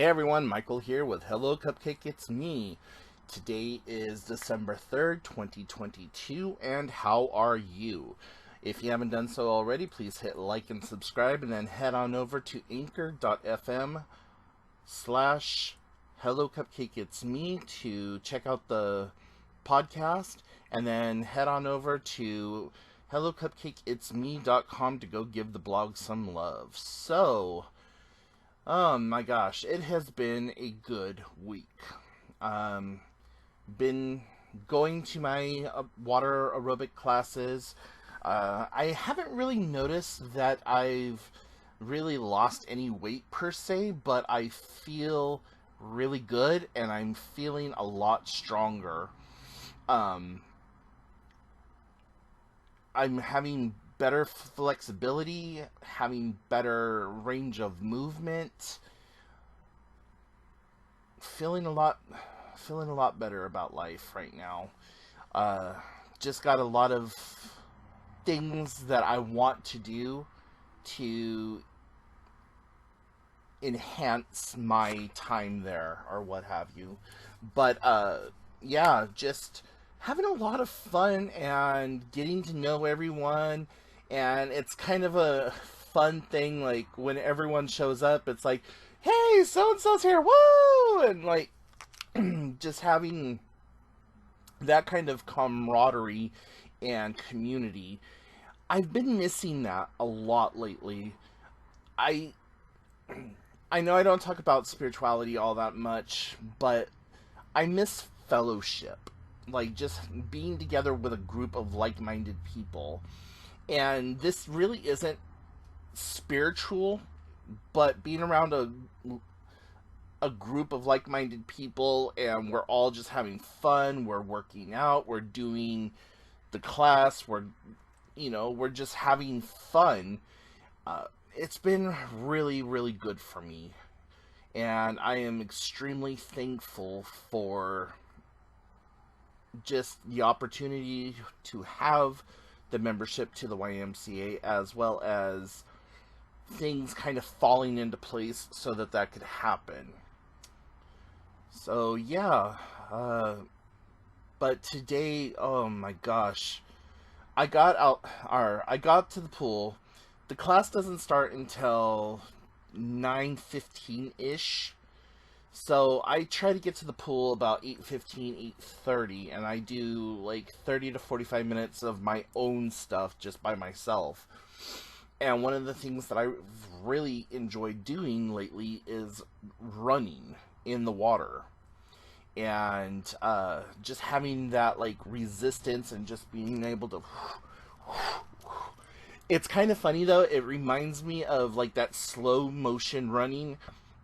everyone, Michael here with Hello Cupcake, it's me. Today is December 3rd, 2022, and how are you? If you haven't done so already, please hit like and subscribe, and then head on over to anchor.fm/hellocupcakeitsme to check out the podcast, and then head on over to hellocupcakeitsme.com to go give the blog some love. So, oh my gosh, it has been a good week. Been going to my water aerobic classes. I haven't really noticed that I've really lost any weight per se, but I feel really good and I'm feeling a lot stronger. I'm having better flexibility, having better range of movement, feeling a lot better about life right now. Just got a lot of things that I want to do to enhance my time there or what have you. But yeah, just having a lot of fun and getting to know everyone, and it's kind of a fun thing, like when everyone shows up, it's like, hey, so and so's here, woo, and like just having that kind of camaraderie and community. I've been missing that a lot lately. I I know I don't talk about spirituality all that much, but I miss fellowship. Like just being together with a group of like-minded people. And this really isn't spiritual, but being around a group of like-minded people, and we're all just having fun, we're working out, we're doing the class, we're just having fun. It's been really, really good for me. And I am extremely thankful for just the opportunity to have the membership to the YMCA, as well as things kind of falling into place so that that could happen. So yeah, but today, oh my gosh, I got to the pool. The class doesn't start until 9:15 ish. So I try to get to the pool about 8:15, 8:30, and I do like 30 to 45 minutes of my own stuff just by myself. And one of the things that I really enjoyed doing lately is running in the water. And just having that like resistance and just being able to... It's kind of funny though, it reminds me of like that slow motion running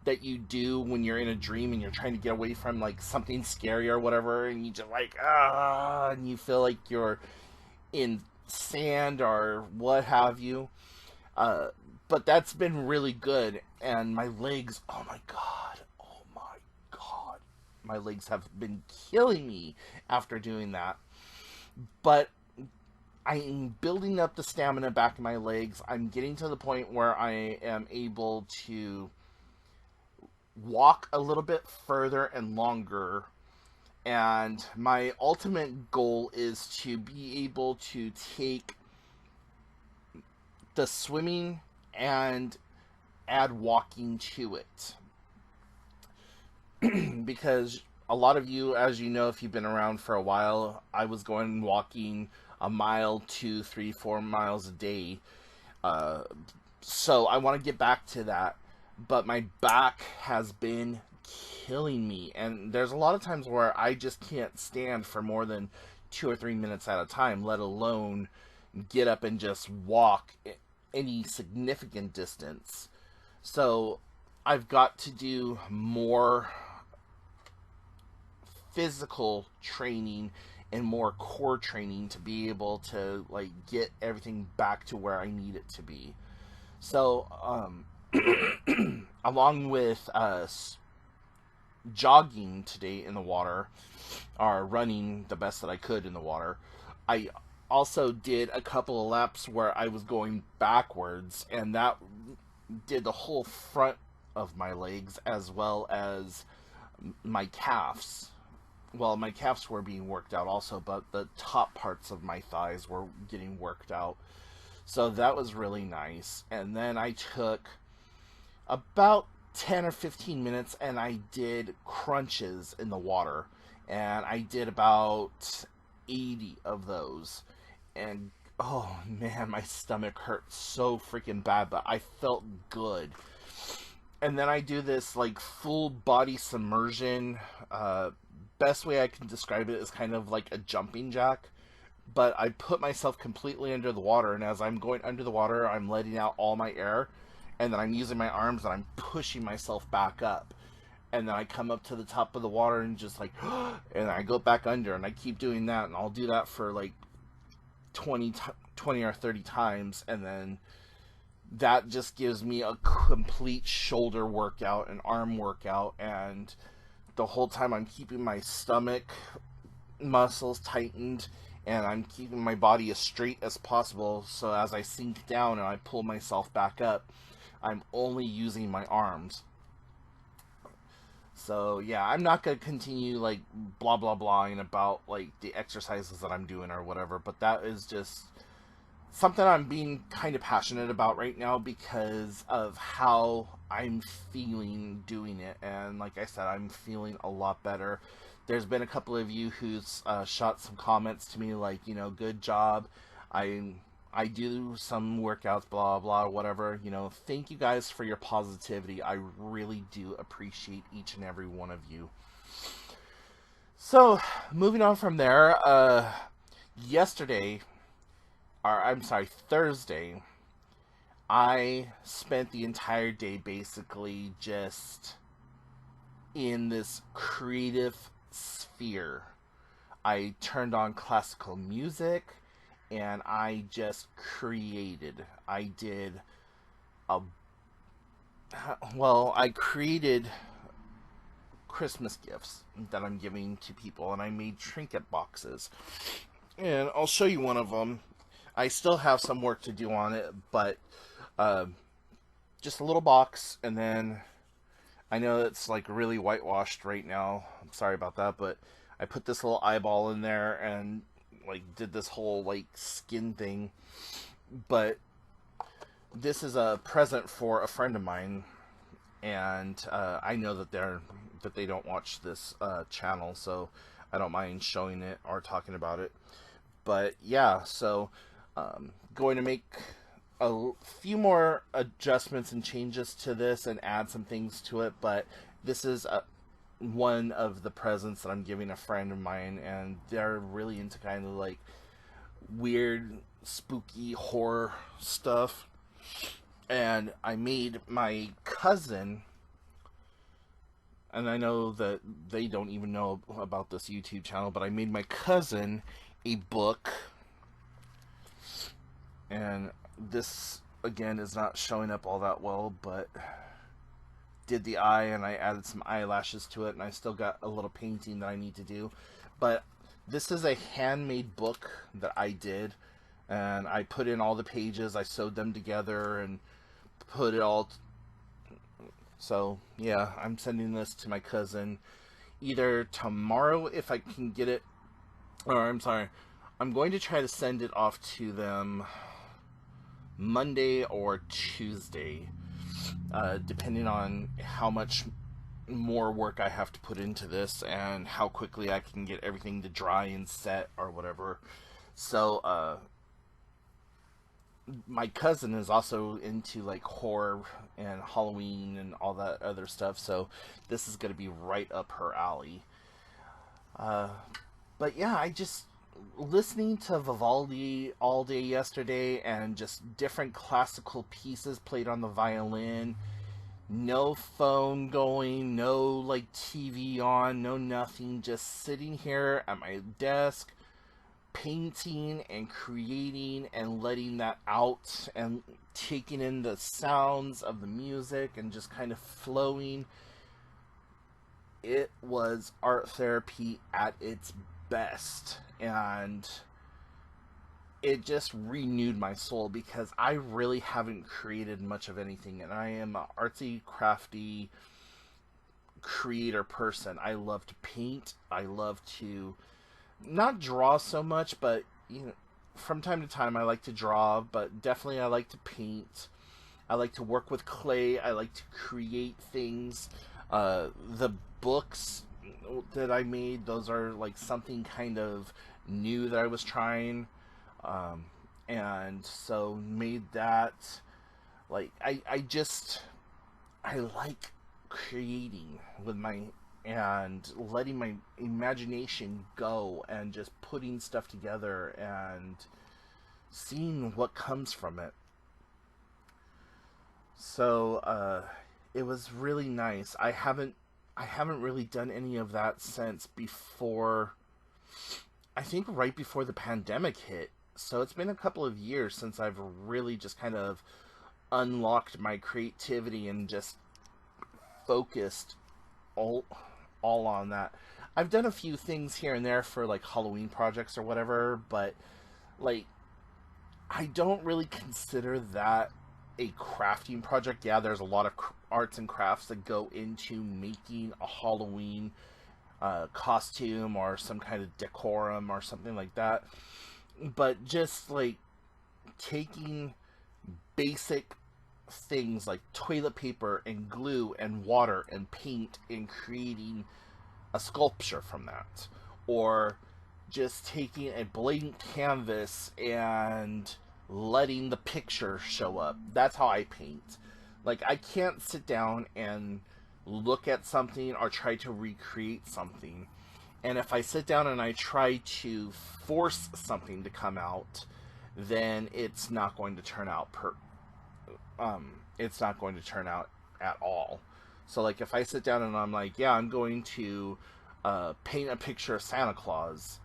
that you do when you're in a dream and you're trying to get away from like something scary or whatever, and you just like and you feel like you're in sand or what have you. But that's been really good, and my legs, oh my god, my legs have been killing me after doing that. But I'm building up the stamina back in my legs. I'm getting to the point where I am able to walk a little bit further and longer. And my ultimate goal is to be able to take the swimming and add walking to it. Because a lot of you, as you know, if you've been around for a while, I was going walking a mile, 2, 3, 4 miles a day. So I want to get back to that. But my back has been killing me. And there's a lot of times where I just can't stand for more than 2 or 3 minutes at a time, let alone get up and just walk any significant distance. So I've got to do more physical training and more core training to be able to like get everything back to where I need it to be. So along with jogging today in the water, or running the best that I could in the water, I also did a couple of laps where I was going backwards, and that did the whole front of my legs, as well as my calves. Well, my calves were being worked out also, but the top parts of my thighs were getting worked out. So that was really nice. And then I took about 10 or 15 minutes and I did crunches in the water. And I did about 80 of those. And oh man, my stomach hurt so freaking bad, but I felt good. And then I do this like full body submersion. Best way I can describe it is kind of like a jumping jack, but I put myself completely under the water, and as I'm going under the water, I'm letting out all my air, and then I'm using my arms and I'm pushing myself back up. And then I come up to the top of the water and just like, and I go back under, and I keep doing that, and I'll do that for like 20 or 30 times, and then that just gives me a complete shoulder workout and arm workout, and the whole time I'm keeping my stomach muscles tightened and I'm keeping my body as straight as possible, so as I sink down and I pull myself back up, I'm only using my arms. So yeah, I'm not going to continue like blah blah blahing about like the exercises that I'm doing or whatever, but that is just something I'm being kind of passionate about right now because of how I'm feeling doing it. And like I said, I'm feeling a lot better. There's been a couple of you who's shot some comments to me like, you know, good job. I do some workouts, blah blah, whatever. You know, thank you guys for your positivity. I really do appreciate each and every one of you. So moving on from there, yesterday, or I'm sorry, Thursday, I spent the entire day basically just in this creative sphere. I turned on classical music and I just created. I created Christmas gifts that I'm giving to people, and I made trinket boxes. And I'll show you one of them. I still have some work to do on it, but just a little box, and then I know it's like really whitewashed right now. I'm sorry about that, but I put this little eyeball in there and like did this whole like skin thing. But this is a present for a friend of mine, and I know that they don't watch this channel, so I don't mind showing it or talking about it. But yeah, so going to make a few more adjustments and changes to this and add some things to it, but this is one of the presents that I'm giving a friend of mine, and they're really into kind of like weird, spooky horror stuff. And I made my cousin, and I know that they don't even know about this YouTube channel, but I made my cousin a book. And this, again, is not showing up all that well, but did the eye, and I added some eyelashes to it, and I still got a little painting that I need to do. But this is a handmade book that I did, and I put in all the pages, I sewed them together, and put it all... So, yeah, I'm sending this to my cousin either tomorrow if I can get it, or I'm sorry, I'm going to try to send it off to them Monday or Tuesday, depending on how much more work I have to put into this and how quickly I can get everything to dry and set or whatever. So, my cousin is also into like horror and Halloween and all that other stuff, so this is going to be right up her alley. But yeah, I just listening to Vivaldi all day yesterday, and just different classical pieces played on the violin. No phone going, no like TV on, no nothing. Just sitting here at my desk, painting and creating and letting that out and taking in the sounds of the music and just kind of flowing. It was art therapy at its best, and it just renewed my soul because I really haven't created much of anything, and I am an artsy, crafty creator person. I love to paint. I love to not draw so much, but from time to time I like to draw, but definitely I like to paint. I like to work with clay. I like to create things. The books that I made, those are like something kind of new that I was trying. And so made that. Like, I like creating with my, and letting my imagination go and just putting stuff together and seeing what comes from it. So it was really nice. I haven't really done any of that since before, I think right before the pandemic hit. So it's been a couple of years since I've really just kind of unlocked my creativity and just focused all all on that. I've done a few things here and there for like Halloween projects or whatever, but like I don't really consider that a crafting project. Yeah, there's a lot of arts and crafts that go into making a Halloween costume or some kind of decorum or something like that. But just like taking basic things like toilet paper and glue and water and paint and creating a sculpture from that, or just taking a blank canvas and letting the picture show up. That's how I paint. Like, I can't sit down and look at something or try to recreate something. And if I sit down and I try to force something to come out, then it's not going to turn out at all. So like if I sit down and I'm like, yeah, I'm going to paint a picture of Santa Claus,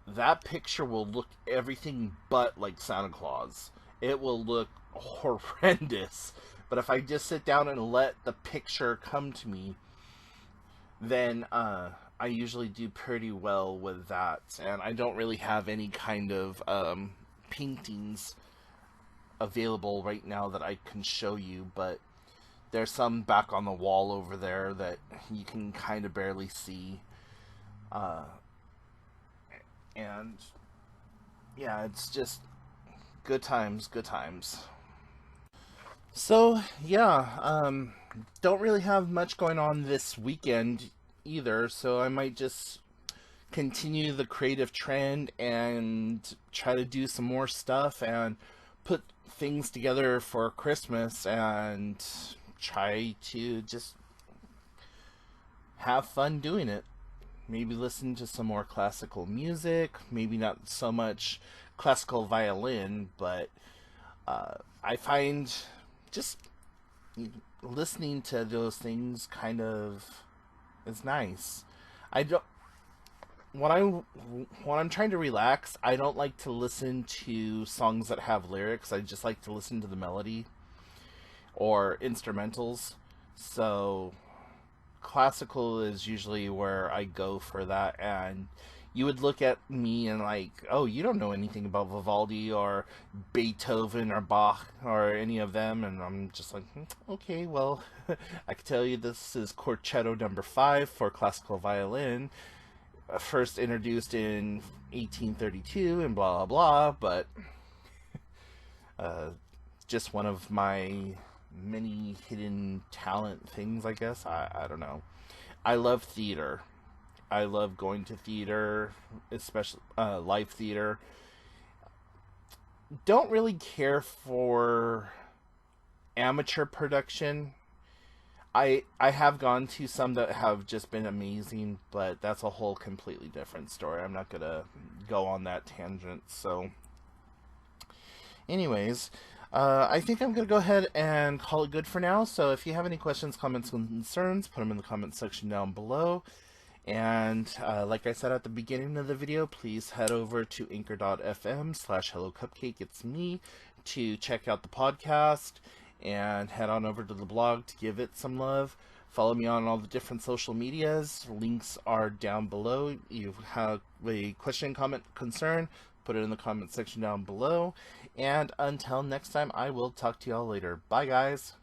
that picture will look everything but like Santa Claus. It will look horrendous. But if I just sit down and let the picture come to me, then I usually do pretty well with that. And I don't really have any kind of paintings available right now that I can show you, but there's some back on the wall over there that you can kind of barely see. And yeah, it's just good times, good times. So yeah, don't really have much going on this weekend either, so I might just continue the creative trend and try to do some more stuff and put things together for Christmas and try to just have fun doing it. Maybe listen to some more classical music, maybe not so much classical violin, but I find just listening to those things kind of is nice. I don't when I when I'm trying to relax, I don't like to listen to songs that have lyrics. I just like to listen to the melody or instrumentals. So classical is usually where I go for that, and you would look at me and like, oh, you don't know anything about Vivaldi or Beethoven or Bach or any of them, and I'm just like, okay, well, I can tell you this is Concerto Number 5 for classical violin, first introduced in 1832 and blah blah blah, but uh, just one of my many hidden talent things, I guess. I don't know. I love theater. I love going to theater, especially live theater. Don't really care for amateur production. I have gone to some that have just been amazing, but that's a whole completely different story. I'm not gonna go on that tangent. So, anyways, I think I'm going to go ahead and call it good for now. So if you have any questions, comments, and concerns, put them in the comments section down below. And like I said at the beginning of the video, please head over to anchor.fm/hellocupcakeitsme to check out the podcast, and head on over to the blog to give it some love. Follow me on all the different social medias. Links are down below. You have a question, comment, concern, put it in the comment section down below. And until next time, I will talk to y'all later. Bye, guys.